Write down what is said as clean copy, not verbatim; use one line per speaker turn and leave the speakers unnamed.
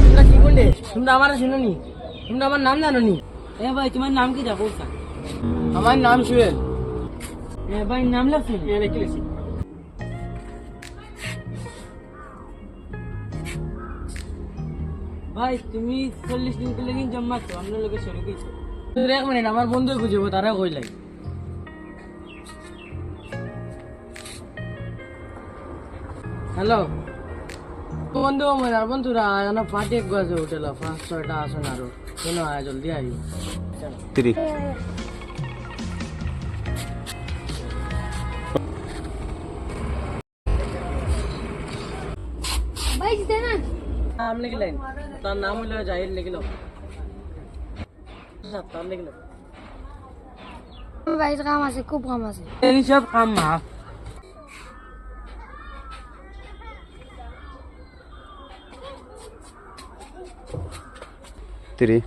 তোমরা কি বললে? তোমরা আমার শুনোনি? তোমরা আমার নাম জানো নি?
এ ভাই তোমার নাম কি দেখো?
আমার নাম সুয়েল।
এ ভাই নাম লাগছে
লিখেছি।
ভাই তুমি 40 দিন করে কিন্তু জমাচ্ছ আপনার লোকের শুরু করেছো।
এক মিনিট, আমার বন্ধু খুঁজবো, তারা কইলাই। হ্যালো বন্ধু, আমার বন্ধুরা পার্টি এক আছে হোটেল 5-6টা আসুন আরো কেন আয়, জলদি আই।
भाई जिते ना
নাম লিখলেন? তার নাম হলো জাহির, লিখলো। তার লিখলো।
भाई काम আছে খুব কাম আছে
এই সব কাম মাফ।
Three.